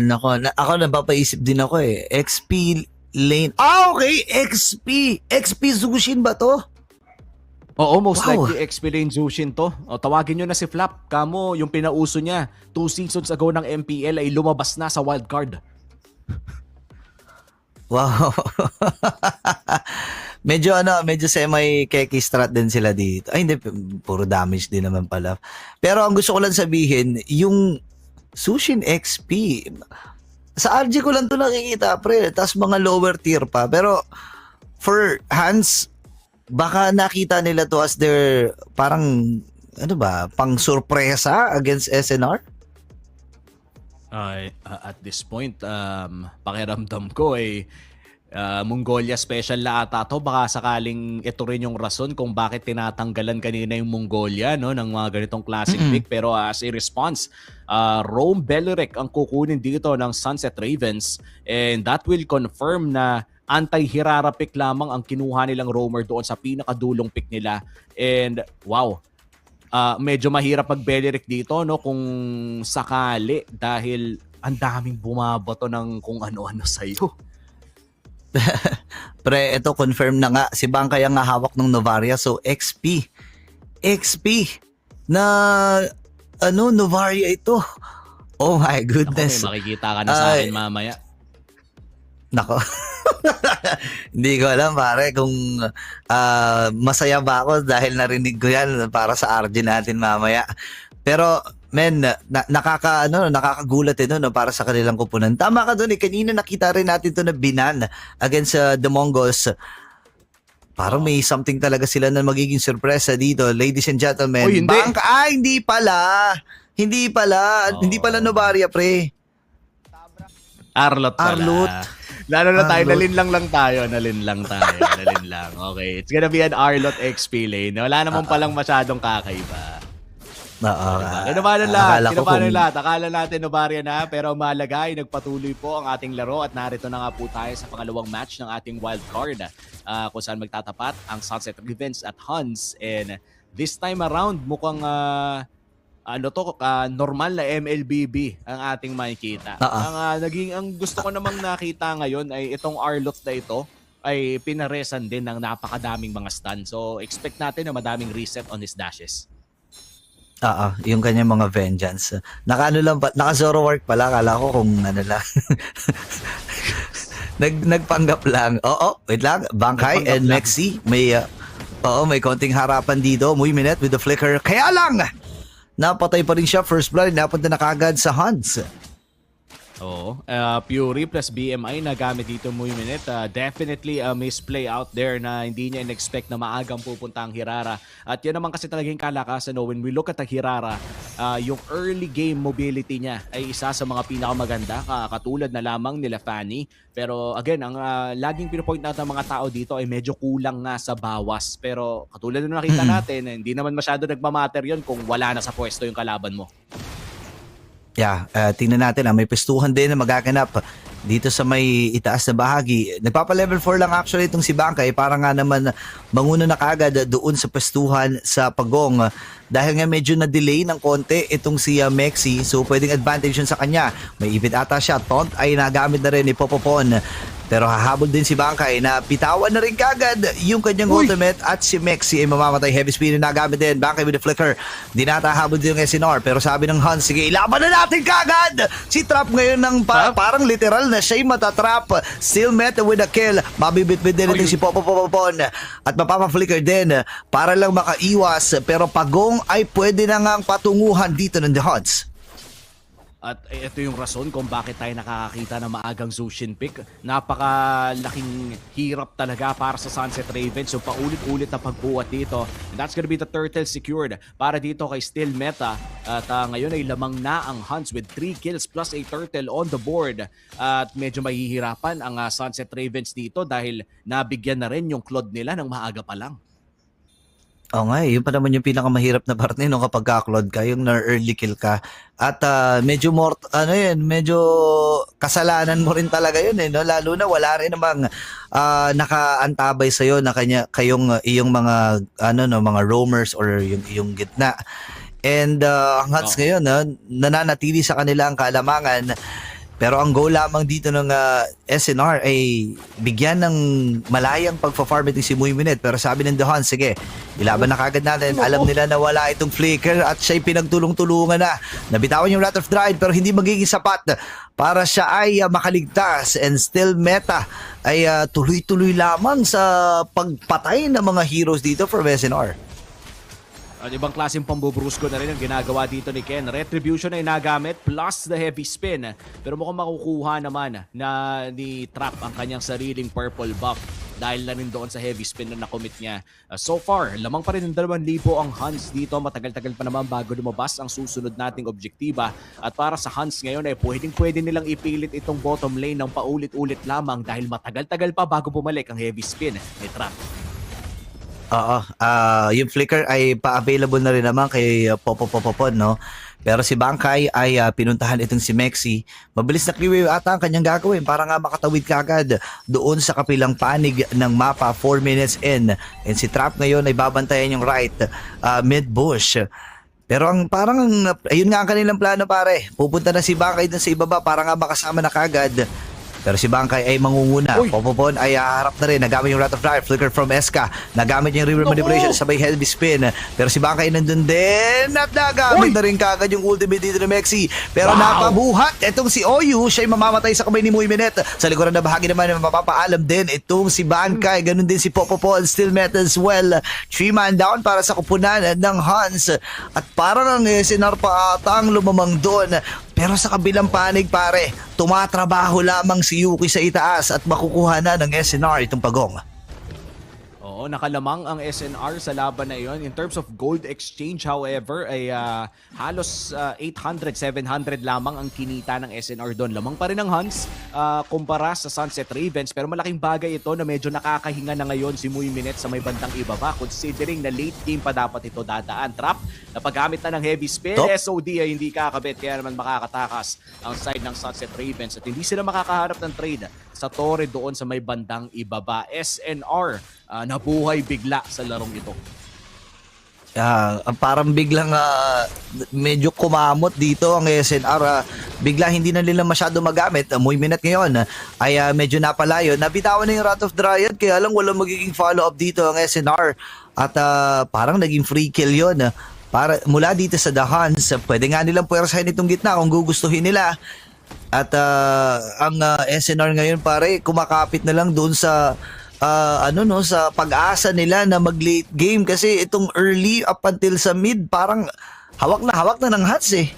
Nako. Ako napapaisip din ako eh. XP Lane. Okay. XP Zushin ba to? Oo, most Wow. likely XP Lane Zushin to. O, tawagin nyo na si Flap. Kamo, yung pinauso niya 2 seasons ago ng MPL ay lumabas na sa wildcard. Wow. medyo semi-keki strat din sila dito. Ay, hindi. Puro damage din naman pala. Pero ang gusto ko lang sabihin, yung Sushin XP, sa RG ko lang to nakikita, pre. Tapos mga lower tier pa. Pero, for Hans, baka nakita nila to as their, parang, ano ba, pang sorpresa against SNR? At this point, pakiramdam ko ay Mongolia special na ata to. Baka sakaling ito rin yung rason kung bakit tinatanggalan kanina yung Mongolia, no, ng mga ganitong classic pick. Pero as a response, Rome Belirik ang kukunin dito ng Sunset Ravens, and that will confirm na anti-Hirara pick lamang ang kinuha nilang roamer doon sa pinakadulong pick nila. And wow, medyo mahirap mag-Belirik dito, no, kung sakali, dahil ang daming bumabato ng kung ano-ano sa'yo. Pre, ito confirm na nga. Si Bangkay ang hawak ng Novaria. So, XP na Novaria ito. Oh my Ako, goodness. may makikita ka na sa akin mamaya. Nako. Hindi ko alam pare kung masaya ba ako dahil narinig ko yan para sa RG natin mamaya. Pero men, nakakagulat no, para sa kanilang kupunan. Tama ka doon kanina nakita rin natin to na binan against the Mongols. Parang may something talaga sila na magiging sorpresa dito, ladies and gentlemen. Uy, hindi. Hindi pala. Hindi pala Novaria, pre. Arlot pala. Arlot. Lalo na tayo, Arlot. nalin lang tayo. Okay, it's gonna be an Arlot XP lane. Wala naman palang masyadong kakaiba. Oo. Kinabahan Akala ko ng kung- lahat. Akala natin Novaria na, pero mahalaga ay nagpatuloy po ang ating laro at narito na nga po tayo sa pangalawang match ng ating wild card, kung saan magtatapat ang Sunset Ravens at Huns. And this time around, mukhang normal na MLBB ang ating makikita. Ang gusto ko namang nakita ngayon ay itong Arlot na ito ay pinaresan din ng napakadaming mga stun. So expect natin na madaming reset on his dashes. Yung kanyang mga vengeance. Naka-Zoro work pala. Kala ko kung ano lang. Nagpanggap lang. Wait lang. Bangkay Nagpanggap and lang. Mexi. May konting harapan dito. Muy minute with the flicker. Kaya lang! Napatay pa rin siya. First blood. Napunta na kagad sa Huns. Oo. Fury plus BMI na gamit dito muy minute. Definitely a misplay out there na hindi niya in-expect na maagang pupunta ang Hirara. At yan naman kasi talagang kalakasan. When we look at the Hirara, yung early game mobility niya ay isa sa mga pinakamaganda, katulad na lamang nila Fanny. Pero again, ang laging pinopoint out ng mga tao dito ay medyo kulang nga sa bawas. Pero katulad na nakita natin, hindi naman masyado nagmamatter yun kung wala na sa pwesto yung kalaban mo. Yeah, tingnan natin may pestuhan din na magaganap dito sa may itaas na bahagi. Nagpapa-level 4 lang actually itong si Bangkay para nga naman manguna na kagad doon sa pestuhan sa Pagong. Dahil nga medyo na-delay ng konti itong si Mexi, so pwedeng advantage yun sa kanya. May ipit ata siya, taunt ay nagamit na rin ni Popopon. Pero hahabol din si Bangkay na bitawan na rin kagad yung kanyang ultimate at si Mexi ay mamamatay. Heavy spin na nagamit din. Bangkay with the flicker. Di natahabol din yung SNR. Pero sabi ng Hans, sige, ilaban na natin kagad! Si Trap ngayon ng parang literal na siya'y matatrap. Still met with a kill. Mabibit-bit din si Popopon. At mapapa-flicker din para lang makaiwas. Pero Pagong ay pwede na ngang patunguhan dito ng The Huns. At ito yung rason kung bakit tayo nakakakita ng maagang Zushin pick. Napakalaking hirap talaga para sa Sunset Ravens. So paulit-ulit na pagbuhat dito. And that's gonna be the turtle secured para dito kay Still Meta. At ngayon ay lamang na ang Huns with 3 kills plus a turtle on the board. At medyo mahihirapan ang Sunset Ravens dito dahil nabigyan na rin yung Claude nila ng maaga pa lang. Oo nga yun pa naman yung pinakamahirap na parte no kapag ka-Claude ka, yung na-early kill ka. At medyo medyo kasalanan mo rin talaga yun no? Lalo na wala rin namang nakaantabay sa'yo na iyong mga mga roamers or yung gitna. And ang Huns ngayon nananatili sa kanila ang kalamangan. Pero ang goal lamang dito ng SNR ay bigyan ng malayang pagpa-farm itong si Muy Minute. Pero sabi ng The Hunt, sige, ilaban na kagad natin. Alam nila na wala itong flicker at siya'y pinagtulong-tulungan na. Nabitawan yung Wrath of Dryad pero hindi magiging sapat para siya ay makaligtas. And still meta ay tuloy-tuloy lamang sa pagpatay ng mga heroes dito for SNR. At ibang klaseng pambubrusko na rin ang ginagawa dito ni Ken. Retribution ay nagamit plus the heavy spin. Pero mukhang makukuha naman na ni Trap ang kanyang sariling purple buff dahil na rin doon sa heavy spin na nakomit niya. So far, lamang pa rin ng 2,000 ang Hans dito. Matagal-tagal pa naman bago lumabas ang susunod nating objektiba. At para sa Hans ngayon ay pwede nilang ipilit itong bottom lane ng paulit-ulit lamang dahil matagal-tagal pa bago bumalik ang heavy spin ni Trap. Oo, yung flicker ay pa-available na rin naman kay Popopopopon, no? Pero si Bangkay ay pinuntahan itong si Mexi. Mabilis na clear wave ata ang kanyang gagawin para nga makatawid kagad doon sa kapilang panig ng mapa 4 minutes in. And si Trap ngayon ay babantayan yung right mid bush. Pero ayun nga ang kanilang plano pare. Pupunta na si Bangkay dun sa ibaba para nga makasama na kagad. Pero si Bangkay ay mangunguna. Popopon ay haharap na rin. Nagamit yung Wrath of Dryad. Flicker from Eska. Nagamit yung River Manipulation sabay heavy spin. Pero si Bangkay nandun din. At nagamit na rin kagad yung ultimate dito ni Mexi. Pero napabuhat. Itong si Oyu. Siya'y mamamatay sa kamay ni Muy Minute. Sa likuran na bahagi naman mapapaalam din. Itong si Bangkay. Ganun din si Popopon. Still met as well. 3-man down para sa kupunan ng Hans. At parang ang SNR pa atang lumamang doon. Pero sa kabilang panig pare, tumatrabaho lamang si Yuki sa itaas at makukuha na ng SNR itong pagong. Oo, nakalamang ang SNR sa laban na iyon. In terms of gold exchange, however, ay halos 800, 700 lamang ang kinita ng SNR doon. Lamang pa rin ang Hans kumpara sa Sunset Ravens. Pero malaking bagay ito na medyo nakakahinga na ngayon si Muy Minute sa may bandang ibaba considering na late game pa dapat ito dadaan. Trap, napagamit na ng heavy spin. SOD ay hindi kakabit kaya naman makakatakas ang side ng Sunset Ravens at hindi sila makakaharap ng trade sa Torre doon sa may bandang ibaba. SNR nabuhay bigla sa larong ito. Parang biglang medyo kumamot dito ang SNR. Bigla hindi na nila masyado magamit. Muy Minute ngayon ay medyo napalayo. Nabitawan na yung Wrath of Dryad kaya lang walang magiging follow-up dito ang SNR. At parang naging free kill yun. Para, mula dito sa The Huns, pwede nga nilang puwersahin itong gitna kung gugustuhin nila. At ang SNR ngayon pare, kumakapit na lang doon sa sa pag-asa nila na mag-late game kasi itong early up until sa mid parang hawak na ng Hats eh.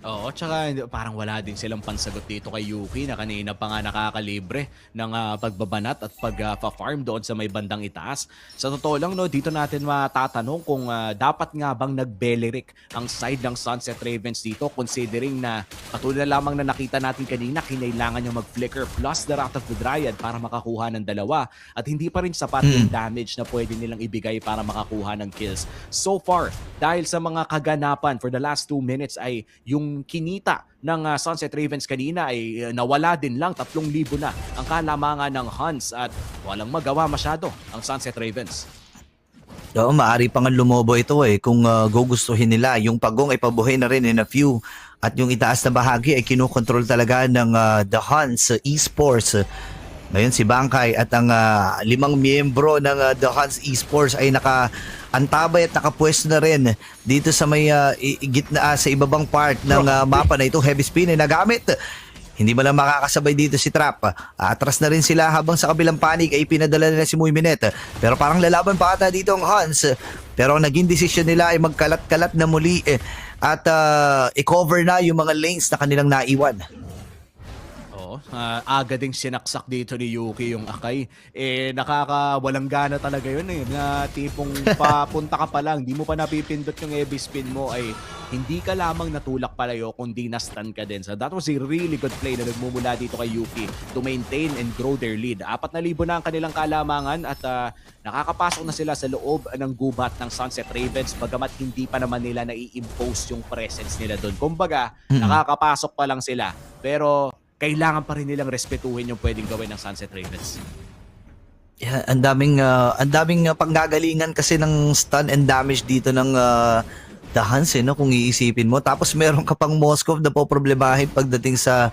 Oo, tsaka parang wala din silang pansagot dito kay Yuki na kanina pa nga nakakalibre ng pagbabanat at pag-farm doon sa may bandang itaas. Sa totoo lang, no, dito natin matatanong kung dapat nga bang nag-Beleric ang side ng Sunset Ravens dito considering na katulad na lamang na nakita natin kanina, kinailangan niya mag-flicker plus the Wrath of the Dryad para makakuha ng dalawa at hindi pa rin sapat yung damage na pwede nilang ibigay para makakuha ng kills. So far, dahil sa mga kaganapan for the last 2 minutes ay yung kinita ng Sunset Ravens kanina ay nawala din lang. 3,000 na ang kalamangan ng Huns at walang magawa masyado ang Sunset Ravens. Oo, maaari pang lumobo ito eh kung gugustuhin nila. Yung pagong ay pabuhay na rin in a few at yung itaas na bahagi ay kinukontrol talaga ng The Huns Esports. Ngayon si Bangkay at ang 5 miyembro ng The Huns Esports ay antabay at nakapwesto na rin dito sa may gitna sa ibabang part ng mapa na ito. Heavy spin ay nagamit. Hindi ba lang makakasabay dito si Trap. Atras na rin sila habang sa kabilang panig ay pinadala nila si Muy Minute. Pero parang lalaban pa ata dito ang Huns. Pero ang naging desisyon nila ay magkalat-kalat na muli at i-cover na yung mga lanes na kanilang naiwan. Aga ding sinaksak dito ni Yuki yung Akay. Nakakawalang gana talaga yun na tipong papunta ka pa lang, di mo pa napipindot yung heavy spin mo ay hindi ka lamang natulak palayo kundi na-stun ka din. So that was a really good play na nagmumula dito kay Yuki to maintain and grow their lead. 4,000 na ang kanilang kalamangan at nakakapasok na sila sa loob ng gubat ng Sunset Ravens bagamat hindi pa naman nila nai-impose yung presence nila doon. Kumbaga, nakakapasok pa lang sila. Pero kailangan pa rin nilang respetuhin yung pwedeng gawin ng Sunset Ravens. Yeah, ang daming panggagalingan kasi ng stun and damage dito ng the Huns, no, kung iisipin mo. Tapos meron ka pang Moscow na poproblemahin pagdating sa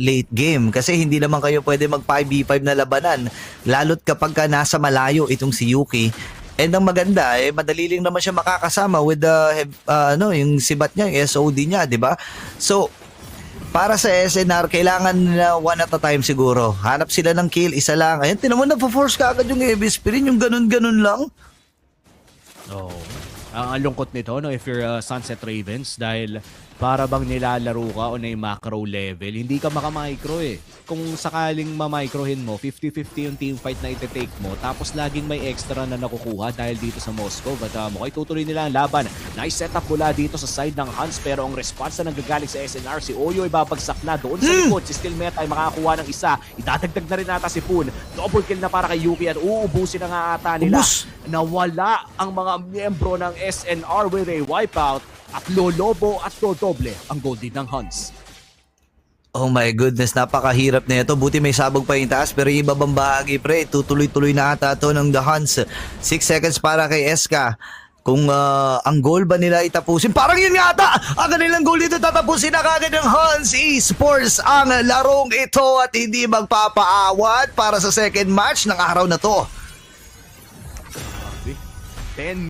late game. Kasi hindi naman kayo pwede mag 5v5 na labanan. Lalo't kapag ka nasa malayo itong si Yuki. And ang maganda, madali lang naman siya makakasama with the, yung sibat niya, yung SOD niya, di ba? So, para sa SNR, kailangan na one at a time siguro. Hanap sila ng kill, isa lang. Ayun, tinan mo, na-force ka agad yung Heavy Spirit, yung ganun-ganun lang. Oh. Ang lungkot nito, no, if you're Sunset Ravens, dahil para bang nilalaro ka o na yung macro level, hindi ka makamicro eh. Kung sakaling mamicrohin mo, 50-50 yung teamfight na iti-take mo, tapos laging may extra na nakukuha dahil dito sa Moscow. At mukhang tutuloy nila ang laban. Nice setup mula dito sa side ng Huns, pero ang response na nanggagaling sa SNR, si Oyo ay babagsak na doon sa likod. Si Still Meta ay makakuha ng isa. Idadagdag na rin nata si Poon. Double kill na para kay Yuki at uubusin na nga ata nila. Nawala ang mga miyembro ng SNR with a wipeout at lolobo at dodoble ang goal din ng Huns. Oh my goodness, napakahirap na ito. Buti may sabog pa yung taas, pero yung ibabang bahagi, pre, tutuloy-tuloy na ata ito ng The Huns. 6 seconds para kay SK. Kung ang goal ba nila itapusin, parang yun nga ata! Ang kanilang goal dito tatapusin na kagad ng Huns Esports ang larong ito at hindi magpapaawat para sa second match ng araw na to. 10